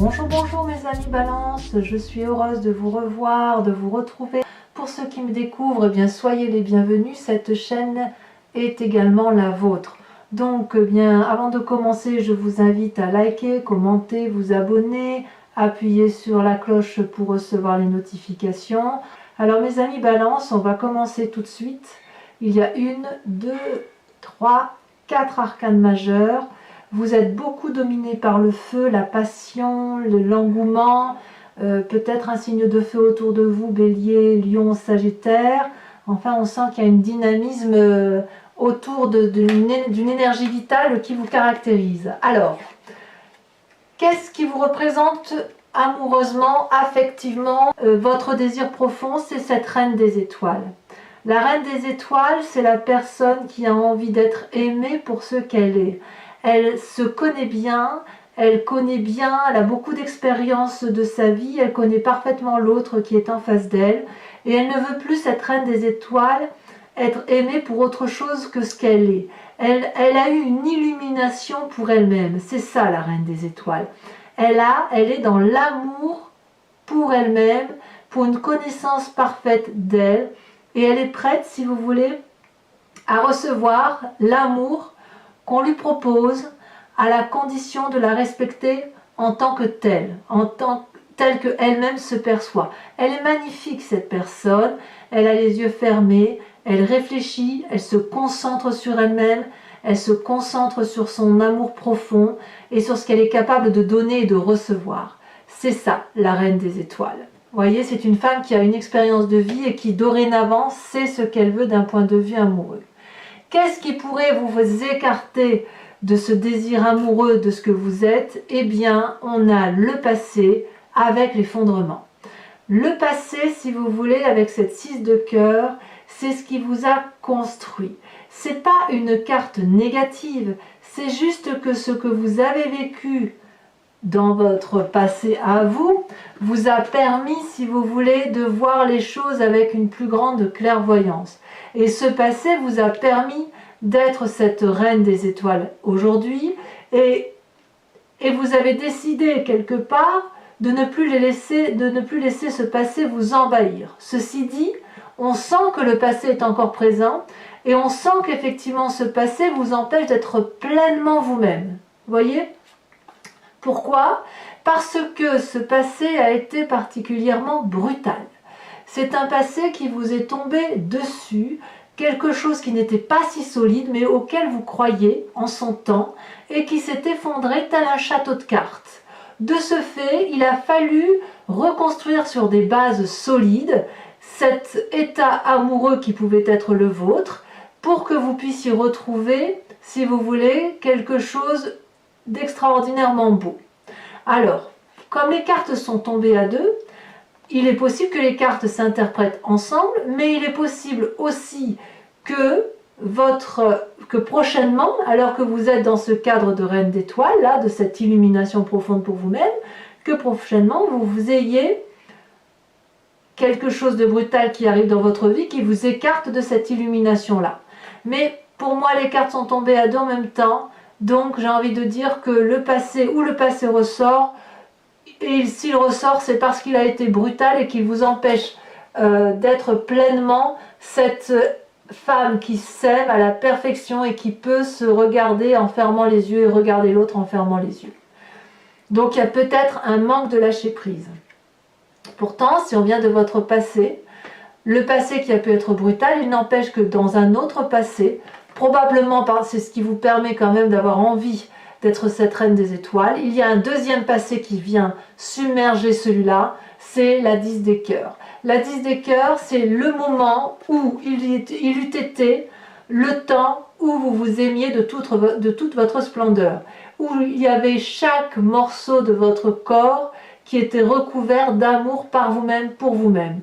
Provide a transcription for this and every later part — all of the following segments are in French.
Bonjour, bonjour mes amis Balance, je suis heureuse de vous revoir, de vous retrouver. Pour ceux qui me découvrent, eh bien soyez les bienvenus, cette chaîne est également la vôtre. Donc bien, avant de commencer, je vous invite à liker, commenter, vous abonner, appuyer sur la cloche pour recevoir les notifications. Alors mes amis Balance, on va commencer tout de suite. Il y a 1, 2, 3, 4 arcanes majeures. Vous êtes beaucoup dominé par le feu, la passion, l'engouement, peut-être un signe de feu autour de vous, Bélier, Lion, Sagittaire. Enfin, on sent qu'il y a un dynamisme autour d'une énergie vitale qui vous caractérise. Alors, qu'est-ce qui vous représente amoureusement, affectivement, votre désir profond? C'est cette reine des étoiles. La reine des étoiles, c'est la personne qui a envie d'être aimée pour ce qu'elle est. Elle se connaît bien, elle a beaucoup d'expérience de sa vie, elle connaît parfaitement l'autre qui est en face d'elle, et elle ne veut plus, cette reine des étoiles, être aimée pour autre chose que ce qu'elle est. Elle a eu une illumination pour elle-même, c'est ça la reine des étoiles. Elle est dans l'amour pour elle-même, pour une connaissance parfaite d'elle, et elle est prête, si vous voulez, à recevoir l'amour qu'on lui propose, à la condition de la respecter en tant que telle, telle qu'elle-même se perçoit. Elle est magnifique, cette personne, elle a les yeux fermés, elle réfléchit, elle se concentre sur elle-même, elle se concentre sur son amour profond et sur ce qu'elle est capable de donner et de recevoir. C'est ça, la reine des étoiles. Vous voyez, c'est une femme qui a une expérience de vie et qui dorénavant sait ce qu'elle veut d'un point de vue amoureux. Qu'est-ce qui pourrait vous écarter de ce désir amoureux de ce que vous êtes? Eh bien, on a le passé avec l'effondrement. Le passé, si vous voulez, avec cette 6 de cœur, c'est ce qui vous a construit. C'est pas une carte négative, c'est juste que ce que vous avez vécu dans votre passé à vous, vous a permis, si vous voulez, de voir les choses avec une plus grande clairvoyance. Et ce passé vous a permis d'être cette reine des étoiles aujourd'hui, et vous avez décidé quelque part de ne plus laisser ce passé vous envahir. Ceci dit, on sent que le passé est encore présent, et on sent qu'effectivement ce passé vous empêche d'être pleinement vous-même. Vous voyez ? Pourquoi? Parce que ce passé a été particulièrement brutal. C'est un passé qui vous est tombé dessus, quelque chose qui n'était pas si solide, mais auquel vous croyiez en son temps, et qui s'est effondré tel un château de cartes. De ce fait, il a fallu reconstruire sur des bases solides cet état amoureux qui pouvait être le vôtre, pour que vous puissiez retrouver, si vous voulez, quelque chose d'extraordinairement beau. Alors, comme les cartes sont tombées à deux, il est possible que les cartes s'interprètent ensemble, mais il est possible aussi que prochainement, alors que vous êtes dans ce cadre de reine d'étoiles, là, de cette illumination profonde pour vous-même, que prochainement vous ayez quelque chose de brutal qui arrive dans votre vie, qui vous écarte de cette illumination-là. Mais pour moi, les cartes sont tombées à deux en même temps. Donc j'ai envie de dire que le passé ressort, et s'il ressort, c'est parce qu'il a été brutal et qu'il vous empêche d'être pleinement cette femme qui s'aime à la perfection et qui peut se regarder en fermant les yeux et regarder l'autre en fermant les yeux. Donc il y a peut-être un manque de lâcher prise. Pourtant, si on vient de votre passé, le passé qui a pu être brutal, il n'empêche que dans un autre passé, probablement c'est ce qui vous permet quand même d'avoir envie d'être cette reine des étoiles, il y a un deuxième passé qui vient submerger celui-là, c'est la 10 des cœurs. La 10 des cœurs, c'est le moment où il eût été le temps où vous vous aimiez de toute votre splendeur, où il y avait chaque morceau de votre corps qui était recouvert d'amour par vous-même, pour vous-même.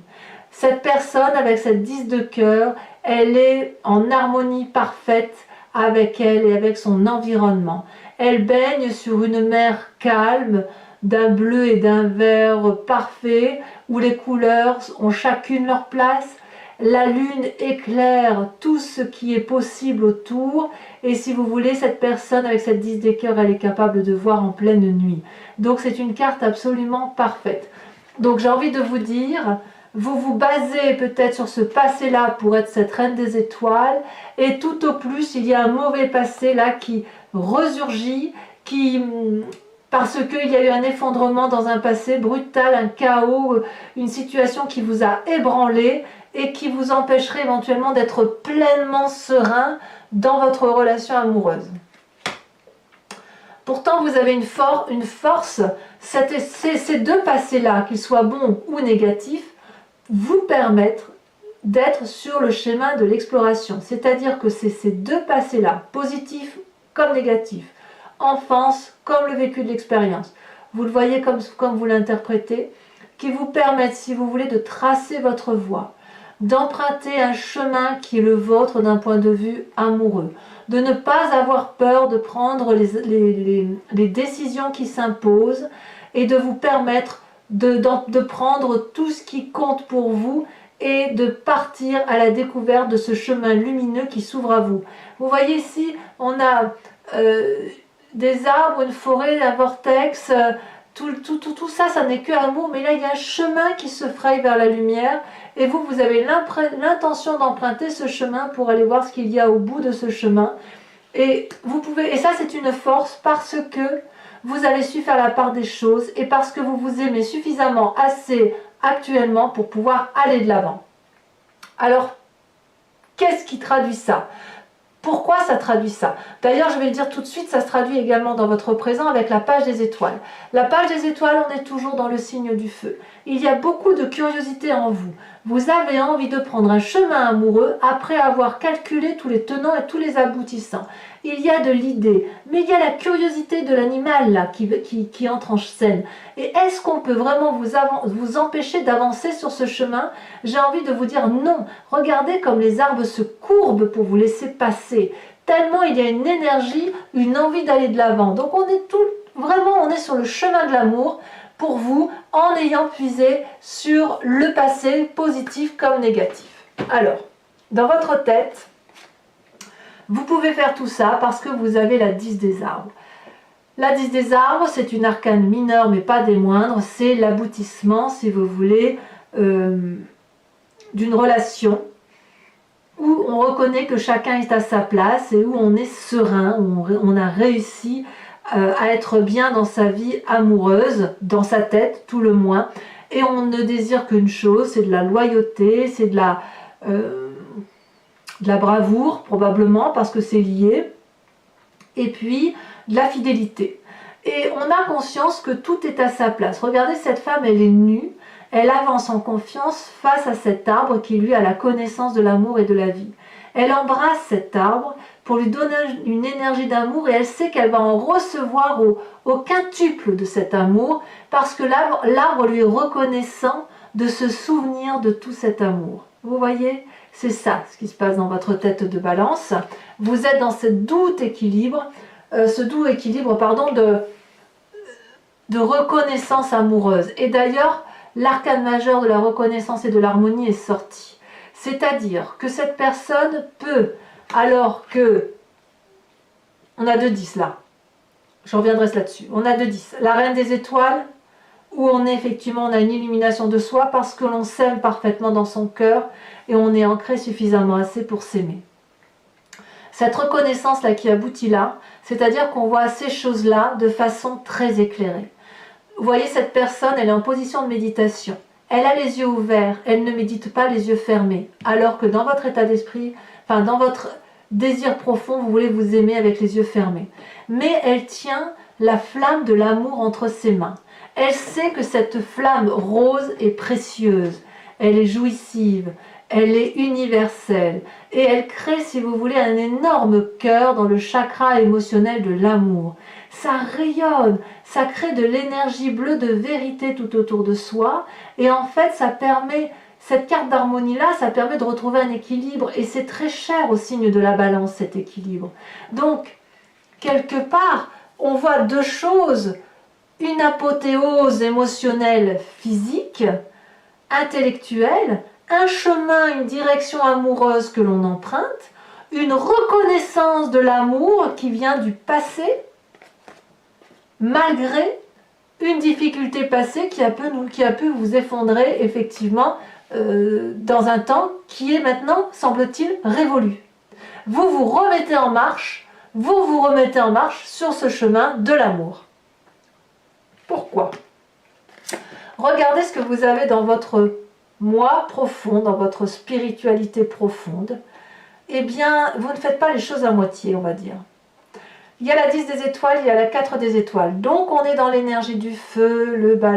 Cette personne, avec cette 10 de cœur, elle est en harmonie parfaite avec elle et avec son environnement. Elle baigne sur une mer calme, d'un bleu et d'un vert parfait, où les couleurs ont chacune leur place. La lune éclaire tout ce qui est possible autour, Et si vous voulez, cette personne avec cette 10 des cœurs, elle est capable de voir en pleine nuit. Donc c'est une carte absolument parfaite. Donc j'ai envie de vous dire, vous vous basez peut-être sur ce passé-là pour être cette reine des étoiles, et tout au plus, il y a un mauvais passé là qui resurgit, parce qu'il y a eu un effondrement dans un passé brutal, un chaos, une situation qui vous a ébranlé et qui vous empêcherait éventuellement d'être pleinement serein dans votre relation amoureuse. Pourtant, vous avez une force, ces deux passés-là, qu'ils soient bons ou négatifs, vous permettent d'être sur le chemin de l'exploration. C'est-à-dire que c'est ces deux passés-là, positifs comme négatifs, enfance comme le vécu de l'expérience, vous le voyez comme vous l'interprétez, qui vous permettent, si vous voulez, de tracer votre voie, d'emprunter un chemin qui est le vôtre d'un point de vue amoureux, de ne pas avoir peur de prendre les décisions qui s'imposent et de vous permettre de prendre tout ce qui compte pour vous et de partir à la découverte de ce chemin lumineux qui s'ouvre à vous. Vous voyez ici, on a des arbres, une forêt, un vortex, tout ça, ça n'est que amour, mais là il y a un chemin qui se fraye vers la lumière et vous avez l'intention d'emprunter ce chemin pour aller voir ce qu'il y a au bout de ce chemin. Et ça c'est une force parce que vous avez su faire la part des choses et parce que vous vous aimez suffisamment assez actuellement pour pouvoir aller de l'avant. Alors, qu'est-ce qui traduit ça ? Pourquoi ça traduit ça? D'ailleurs, je vais le dire tout de suite, ça se traduit également dans votre présent avec la page des étoiles. La page des étoiles, on est toujours dans le signe du feu. Il y a beaucoup de curiosité en vous. Vous avez envie de prendre un chemin amoureux après avoir calculé tous les tenants et tous les aboutissants. Il y a de l'idée, mais il y a la curiosité de l'animal là qui entre en scène. Et est-ce qu'on peut vraiment vous empêcher d'avancer sur ce chemin? J'ai envie de vous dire non. Regardez comme les arbres se courbent pour vous laisser passer. Tellement il y a une énergie, une envie d'aller de l'avant. Donc on est sur le chemin de l'amour pour vous en ayant puisé sur le passé, positif comme négatif. Alors, dans votre tête, vous pouvez faire tout ça parce que vous avez la 10 des arbres. La 10 des arbres, c'est une arcane mineure, mais pas des moindres. C'est l'aboutissement, si vous voulez, d'une relation où on reconnaît que chacun est à sa place et où on est serein, où on a réussi à être bien dans sa vie amoureuse, dans sa tête, tout le moins. Et on ne désire qu'une chose, c'est de la loyauté, c'est de la bravoure, probablement, parce que c'est lié, et puis de la fidélité. Et on a conscience que tout est à sa place. Regardez, cette femme, elle est nue, elle avance en confiance face à cet arbre qui, lui, a la connaissance de l'amour et de la vie. Elle embrasse cet arbre pour lui donner une énergie d'amour et elle sait qu'elle va en recevoir au quintuple de cet amour parce que l'arbre lui est reconnaissant de se souvenir de tout cet amour. Vous voyez ? C'est ça ce qui se passe dans votre tête de balance. Vous êtes dans ce doux équilibre, de reconnaissance amoureuse. Et d'ailleurs, l'arcane majeur de la reconnaissance et de l'harmonie est sorti. C'est-à-dire que cette personne peut, alors que... On a 2-10 là. Je reviendrai là-dessus. On a 2-10. La reine des étoiles, où on a une illumination de soi parce que l'on s'aime parfaitement dans son cœur et on est ancré suffisamment assez pour s'aimer. Cette reconnaissance-là qui aboutit là, c'est-à-dire qu'on voit ces choses-là de façon très éclairée. Vous voyez, cette personne, elle est en position de méditation. Elle a les yeux ouverts, elle ne médite pas les yeux fermés. Alors que dans votre état d'esprit, dans votre désir profond, vous voulez vous aimer avec les yeux fermés. Mais elle tient la flamme de l'amour entre ses mains. Elle sait que cette flamme rose est précieuse, elle est jouissive, elle est universelle. Et elle crée, si vous voulez, un énorme cœur dans le chakra émotionnel de l'amour. Ça rayonne, ça crée de l'énergie bleue de vérité tout autour de soi. Et en fait, cette carte d'harmonie-là, ça permet de retrouver un équilibre. Et c'est très cher au signe de la balance, cet équilibre. Donc, quelque part, on voit deux choses. Une apothéose émotionnelle, physique, intellectuelle, un chemin, une direction amoureuse que l'on emprunte, une reconnaissance de l'amour qui vient du passé, malgré une difficulté passée qui a pu vous effondrer effectivement dans un temps qui est maintenant, semble-t-il, révolu. Vous vous remettez en marche, sur ce chemin de l'amour. Pourquoi? Regardez ce que vous avez dans votre moi profond, dans votre spiritualité profonde. Eh bien, vous ne faites pas les choses à moitié, on va dire. Il y a la 10 des étoiles, il y a la 4 des étoiles. Donc, on est dans l'énergie du feu, pas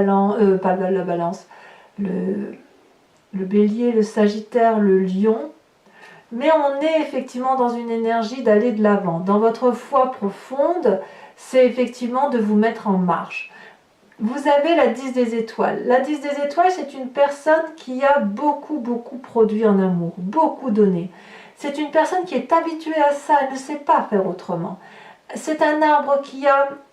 la balance, le bélier, le sagittaire, le lion. Mais on est effectivement dans une énergie d'aller de l'avant. Dans votre foi profonde, c'est effectivement de vous mettre en marche. Vous avez la 10 des étoiles. La 10 des étoiles, c'est une personne qui a beaucoup produit en amour, beaucoup donné. C'est une personne qui est habituée à ça, elle ne sait pas faire autrement. C'est un arbre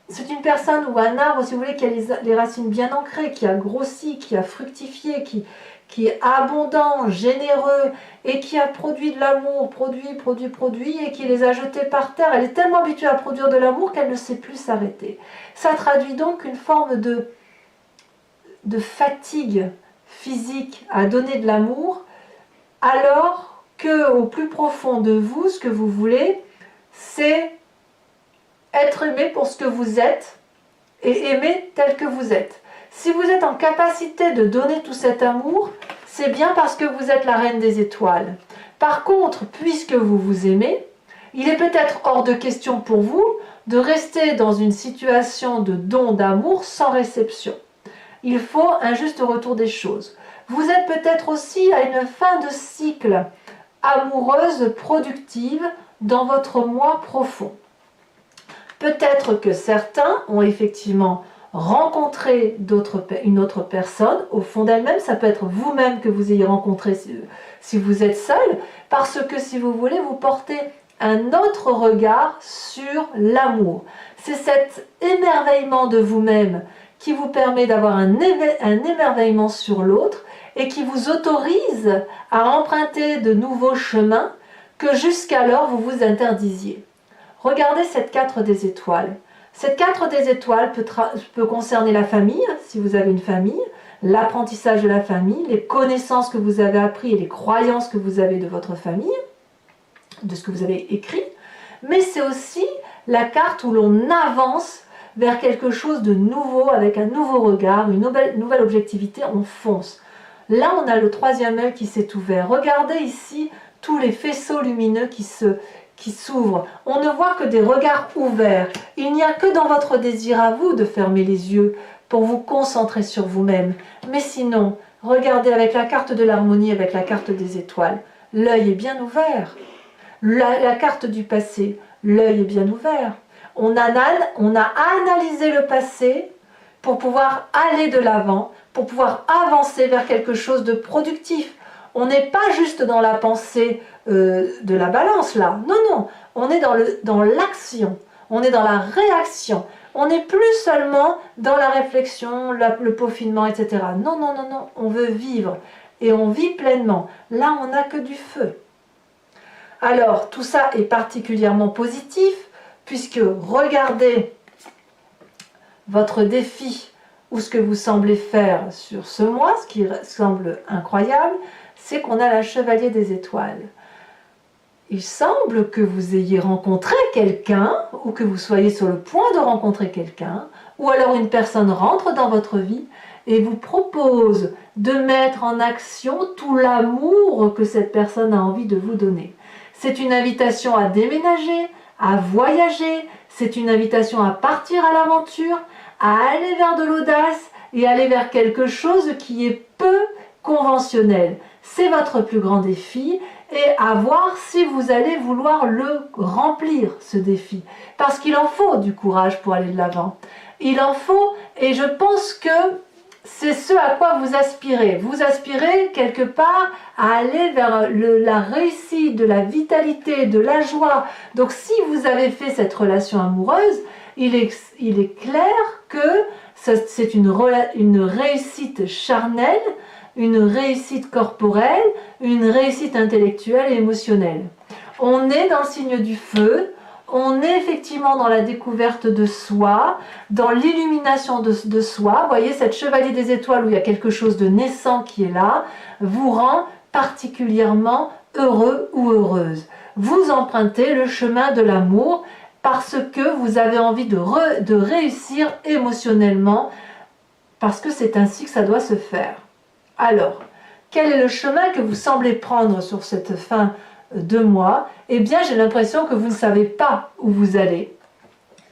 c'est une personne ou un arbre, si vous voulez, qui a les racines bien ancrées, qui a grossi, qui a fructifié, qui est abondant, généreux, et qui a produit de l'amour, produit, et qui les a jetés par terre. Elle est tellement habituée à produire de l'amour qu'elle ne sait plus s'arrêter. Ça traduit donc une forme de fatigue physique à donner de l'amour, alors qu'au plus profond de vous, ce que vous voulez, c'est être aimé pour ce que vous êtes et aimer tel que vous êtes. Si vous êtes en capacité de donner tout cet amour, c'est bien parce que vous êtes la reine des étoiles. Par contre, puisque vous vous aimez, il est peut-être hors de question pour vous de rester dans une situation de don d'amour sans réception. Il faut un juste retour des choses. Vous êtes peut-être aussi à une fin de cycle amoureuse, productive, dans votre moi profond. Peut-être que certains ont effectivement rencontré une autre personne au fond d'elle-même. Ça peut être vous-même que vous ayez rencontré si vous êtes seul, parce que si vous voulez, vous portez un autre regard sur l'amour. C'est cet émerveillement de vous-même qui vous permet d'avoir un émerveillement sur l'autre et qui vous autorise à emprunter de nouveaux chemins que jusqu'alors vous vous interdisiez. Regardez cette 4 des étoiles. Cette 4 des étoiles peut concerner la famille, si vous avez une famille, l'apprentissage de la famille, les connaissances que vous avez apprises et les croyances que vous avez de votre famille, de ce que vous avez écrit, mais c'est aussi la carte où l'on avance vers quelque chose de nouveau, avec un nouveau regard, une nouvelle objectivité, on fonce. Là, on a le 3e œil qui s'est ouvert. Regardez ici tous les faisceaux lumineux qui s'ouvrent. On ne voit que des regards ouverts. Il n'y a que dans votre désir à vous de fermer les yeux pour vous concentrer sur vous-même. Mais sinon, regardez avec la carte de l'harmonie, avec la carte des étoiles. L'œil est bien ouvert. La carte du passé, l'œil est bien ouvert. On a analysé le passé pour pouvoir aller de l'avant, pour pouvoir avancer vers quelque chose de productif. On n'est pas juste dans la pensée de la balance là, non, on est dans l'action, on est dans la réaction, on n'est plus seulement dans la réflexion, le peaufinement, etc. Non, on veut vivre et on vit pleinement. Là, on n'a que du feu. Alors, tout ça est particulièrement positif, puisque regardez votre défi ou ce que vous semblez faire sur ce mois, ce qui semble incroyable, c'est qu'on a la chevalier des étoiles. Il semble que vous ayez rencontré quelqu'un, ou que vous soyez sur le point de rencontrer quelqu'un, ou alors une personne rentre dans votre vie et vous propose de mettre en action tout l'amour que cette personne a envie de vous donner. C'est une invitation à déménager, à voyager, c'est une invitation à partir à l'aventure, à aller vers de l'audace et aller vers quelque chose qui est peu conventionnel. C'est votre plus grand défi et à voir si vous allez vouloir le remplir, ce défi. Parce qu'il en faut du courage pour aller de l'avant. Il en faut, et je pense que c'est ce à quoi vous aspirez. Vous aspirez quelque part à aller vers la réussite, de la vitalité, de la joie. Donc si vous avez fait cette relation amoureuse, il est clair que c'est une réussite charnelle, une réussite corporelle, une réussite intellectuelle et émotionnelle. On est dans le signe du feu, on est effectivement dans la découverte de soi, dans l'illumination de soi. Vous voyez, cette chevalier des étoiles où il y a quelque chose de naissant qui est là, vous rend particulièrement heureux ou heureuse. Vous empruntez le chemin de l'amour parce que vous avez envie de réussir émotionnellement, parce que c'est ainsi que ça doit se faire. Alors, quel est le chemin que vous semblez prendre sur cette fin de mois? Eh bien, j'ai l'impression que vous ne savez pas où vous allez,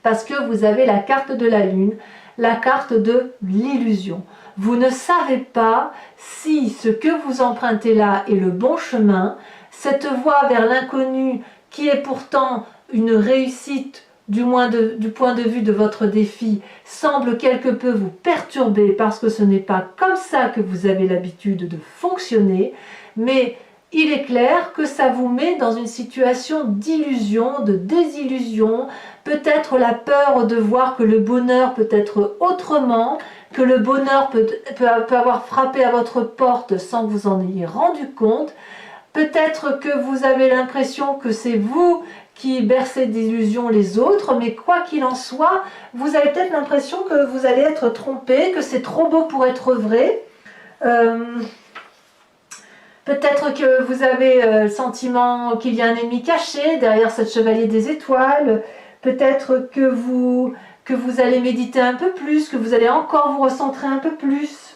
parce que vous avez la carte de la lune, la carte de l'illusion. Vous ne savez pas si ce que vous empruntez là est le bon chemin, cette voie vers l'inconnu qui est pourtant une réussite, du moins du point de vue de votre défi, semble quelque peu vous perturber parce que ce n'est pas comme ça que vous avez l'habitude de fonctionner, mais il est clair que ça vous met dans une situation d'illusion, de désillusion, peut-être la peur de voir que le bonheur peut être autrement, que le bonheur peut avoir frappé à votre porte sans que vous en ayez rendu compte. Peut-être que vous avez l'impression que c'est vous qui bercez d'illusions les autres, mais quoi qu'il en soit, vous avez peut-être l'impression que vous allez être trompé, que c'est trop beau pour être vrai. Peut-être que vous avez le sentiment qu'il y a un ennemi caché derrière cette chevalier des étoiles. Peut-être que vous allez méditer un peu plus, que vous allez encore vous recentrer un peu plus.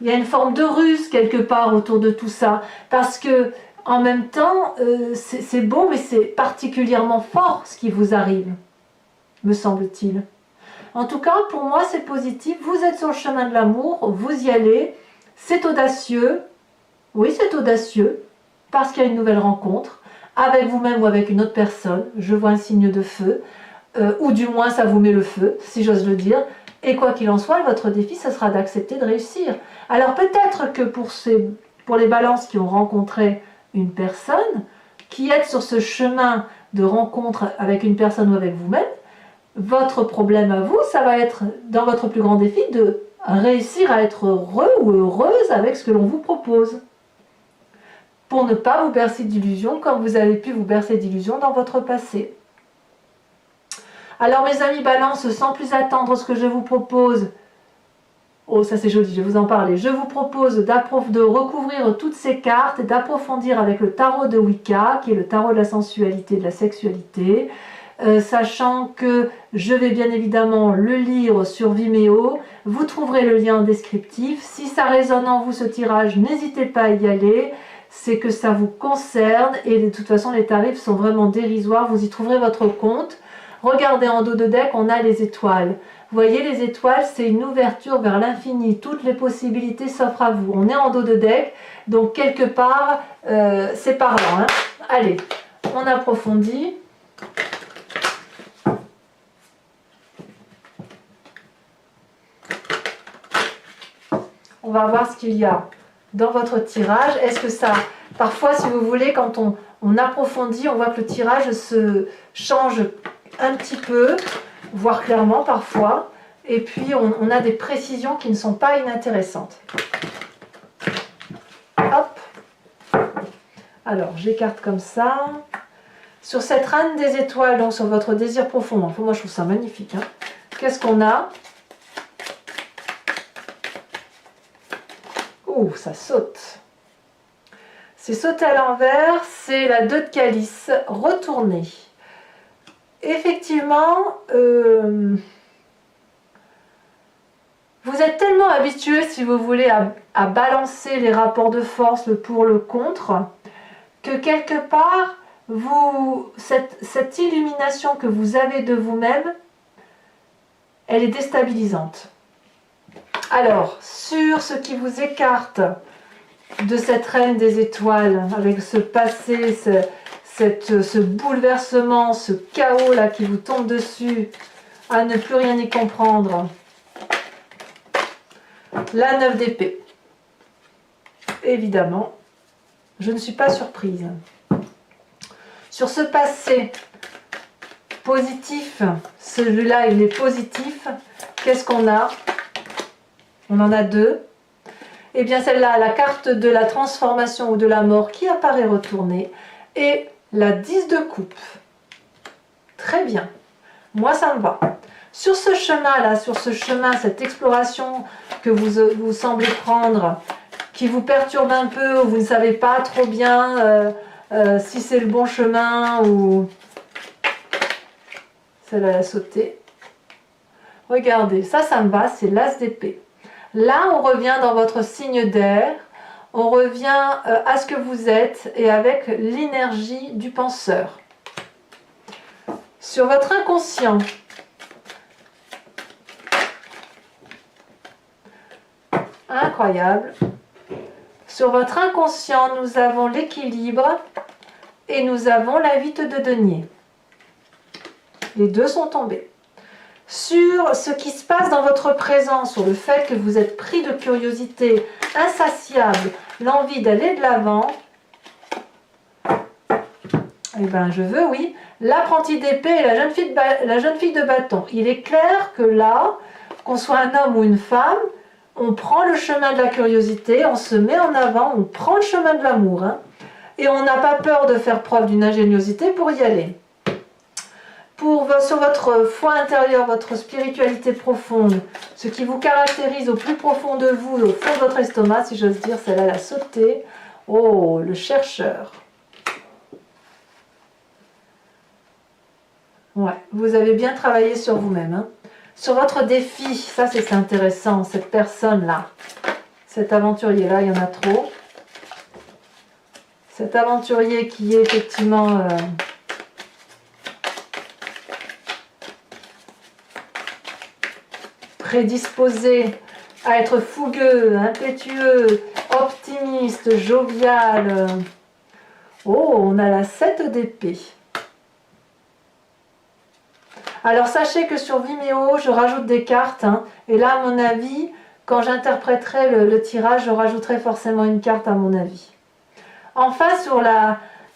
Il y a une forme de ruse quelque part autour de tout ça, parce que en même temps, c'est beau, mais c'est particulièrement fort ce qui vous arrive, me semble-t-il. En tout cas, pour moi, c'est positif. Vous êtes sur le chemin de l'amour, vous y allez, c'est audacieux. Oui, c'est audacieux, parce qu'il y a une nouvelle rencontre, avec vous-même ou avec une autre personne. Je vois un signe de feu, ou du moins ça vous met le feu, si j'ose le dire. Et quoi qu'il en soit, votre défi, ce sera d'accepter de réussir. Alors peut-être que pour les balances qui ont rencontré une personne, qui êtes sur ce chemin de rencontre avec une personne ou avec vous-même, votre problème à vous, ça va être, dans votre plus grand défi, de réussir à être heureux ou heureuse avec ce que l'on vous propose. Pour ne pas vous bercer d'illusions comme vous avez pu vous bercer d'illusions dans votre passé. Alors mes amis Balance, sans plus attendre, ce que je vous propose, oh ça c'est joli, je vais vous en parler, je vous propose de recouvrir toutes ces cartes et d'approfondir avec le tarot de Wicca, qui est le tarot de la sensualité et de la sexualité, sachant que je vais bien évidemment le lire sur Vimeo, vous trouverez le lien en descriptif. Si ça résonne en vous ce tirage, n'hésitez pas à y aller, c'est que ça vous concerne et de toute façon les tarifs sont vraiment dérisoires, vous y trouverez votre compte. Regardez en dos de deck, on a les étoiles. Vous voyez, les étoiles, c'est une ouverture vers l'infini. Toutes les possibilités s'offrent à vous. On est en dos de deck, donc quelque part, c'est parlant. Hein. Allez, on approfondit. On va voir ce qu'il y a dans votre tirage. Est-ce que ça... Parfois, si vous voulez, quand on approfondit, on voit que le tirage se change un petit peu, voire clairement parfois, et puis on a des précisions qui ne sont pas inintéressantes. Hop. Alors, j'écarte comme ça. Sur cette reine des étoiles, donc sur votre désir profond, enfin, moi je trouve ça magnifique. Hein. Qu'est-ce qu'on a? Ouh, ça saute. C'est sauté à l'envers, c'est la 2 de calice retournée. Effectivement, vous êtes tellement habitué, si vous voulez, à balancer les rapports de force, le pour, le contre, que quelque part, cette illumination que vous avez de vous-même, elle est déstabilisante. Alors, sur ce qui vous écarte de cette reine des étoiles, avec ce passé, ce bouleversement, ce chaos là qui vous tombe dessus, à ne plus rien y comprendre. La 9 d'épée. Évidemment, je ne suis pas surprise. Sur ce passé positif, celui-là il est positif, qu'est-ce qu'on a? On en a 2. Eh bien celle-là, la carte de la transformation ou de la mort qui apparaît retournée, et la 10 de coupe. Très bien, moi ça me va. Sur ce chemin-là, sur ce chemin, cette exploration que vous semblez prendre, qui vous perturbe un peu, où vous ne savez pas trop bien si c'est le bon chemin ou... Celle-là, elle a sauté. Regardez, ça me va, c'est l'as d'épée. Là, on revient dans votre signe d'air, on revient à ce que vous êtes et avec l'énergie du penseur. Sur votre inconscient, incroyable. Sur votre inconscient, nous avons l'équilibre et nous avons la 8 de denier. Les deux sont tombés. Sur ce qui se passe dans votre présent, sur le fait que vous êtes pris de curiosité insatiable, l'envie d'aller de l'avant, eh bien je veux, oui, l'apprenti d'épée et la jeune fille de bâton. Il est clair que là, qu'on soit un homme ou une femme, on prend le chemin de la curiosité, on se met en avant, on prend le chemin de l'amour. Hein, et on n'a pas peur de faire preuve d'une ingéniosité pour y aller. Sur votre foi intérieure, votre spiritualité profonde, ce qui vous caractérise au plus profond de vous, au fond de votre estomac, si j'ose dire, celle-là, elle a sauté. Oh, le chercheur. Ouais, vous avez bien travaillé sur vous-même. Hein. Sur votre défi, ça c'est intéressant, cette personne-là, cet aventurier-là, il y en a trop. Cet aventurier qui est effectivement... prédisposé à être fougueux, impétueux, optimiste, jovial. Oh, on a la 7 d'épée. Alors sachez que sur Vimeo, je rajoute des cartes. Hein, et là, à mon avis, quand j'interpréterai le tirage, je rajouterai forcément une carte à mon avis. Enfin, sur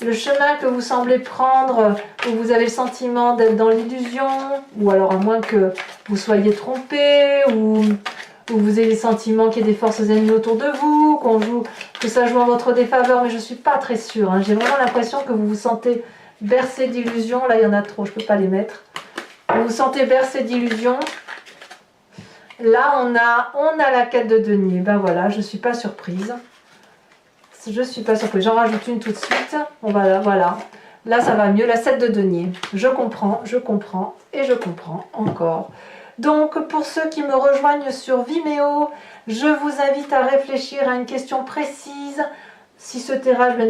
le chemin que vous semblez prendre, où vous avez le sentiment d'être dans l'illusion, ou alors à moins que vous soyez trompé, ou vous ayez le sentiment qu'il y ait des forces ennemies autour de vous, que ça joue en votre défaveur, mais je ne suis pas très sûre. Hein. J'ai vraiment l'impression que vous vous sentez bercé d'illusions. Là, il y en a trop, je ne peux pas les mettre. Vous vous sentez bercé d'illusions. Là, on a la 4 de denier. Ben voilà, je ne suis pas surprise. Je ne suis pas surprise. J'en rajoute une tout de suite. Voilà. Là, ça va mieux. La 7 de denier. Je comprends et je comprends encore. Donc, pour ceux qui me rejoignent sur Vimeo, je vous invite à réfléchir à une question précise. Si ce tirage, bien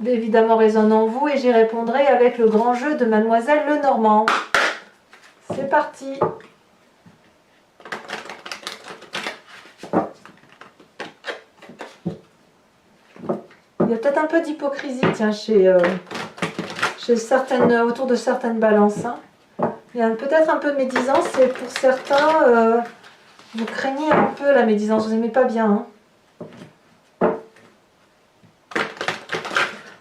évidemment, résonne en vous, et j'y répondrai avec le grand jeu de Mademoiselle Lenormand. C'est parti. Il y a peut-être un peu d'hypocrisie, tiens, autour de certaines balances. Hein. Il y a peut-être un peu de médisance, et pour certains, vous craignez un peu la médisance, vous n'aimez pas bien. Hein.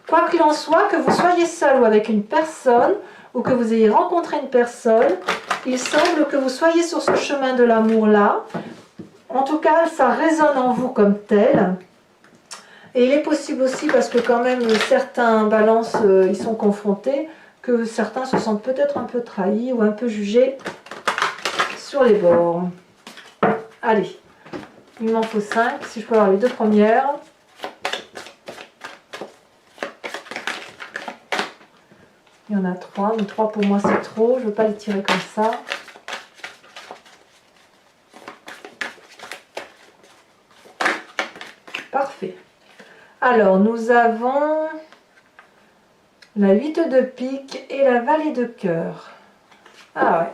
Quoi qu'il en soit, que vous soyez seul ou avec une personne, ou que vous ayez rencontré une personne, il semble que vous soyez sur ce chemin de l'amour-là. En tout cas, ça résonne en vous comme tel. Et il est possible aussi, parce que quand même certains balances, ils sont confrontés, que certains se sentent peut-être un peu trahis ou un peu jugés sur les bords. Allez, il m'en faut 5, si je peux avoir les deux premières. Il y en a 3, mais 3 pour moi c'est trop, je ne veux pas les tirer comme ça. Parfait. Alors, nous avons la 8 de pique et la vallée de cœur. Ah ouais.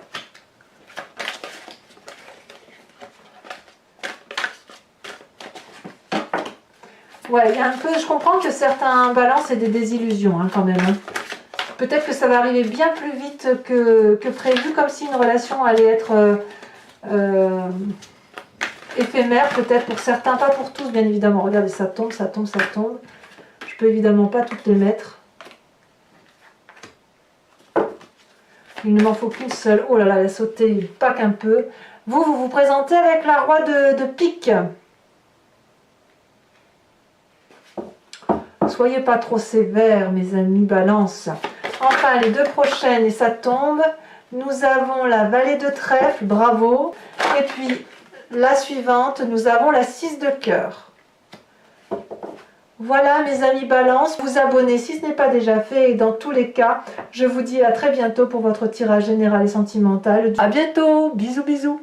Ouais, il y a un peu, je comprends que certains balances, c'est des désillusions hein, quand même. Hein. Peut-être que ça va arriver bien plus vite que prévu, comme si une relation allait être éphémère, peut-être pour certains, pas pour tous bien évidemment. Regardez, ça tombe, ça tombe, ça tombe. Je peux évidemment pas toutes les mettre. Il ne m'en faut qu'une seule. Oh là là, elle a sauté, il pack un peu. Vous vous présentez avec la roi de pique. soyez pas trop sévères, mes amis Balance. Enfin, les deux prochaines, et ça tombe. Nous avons la Vallée de Trèfle, bravo. Et puis, la suivante, nous avons la 6 de cœur. Voilà, mes amis Balance, vous abonnez si ce n'est pas déjà fait. Et dans tous les cas, je vous dis à très bientôt pour votre tirage général et sentimental. À bientôt, bisous bisous.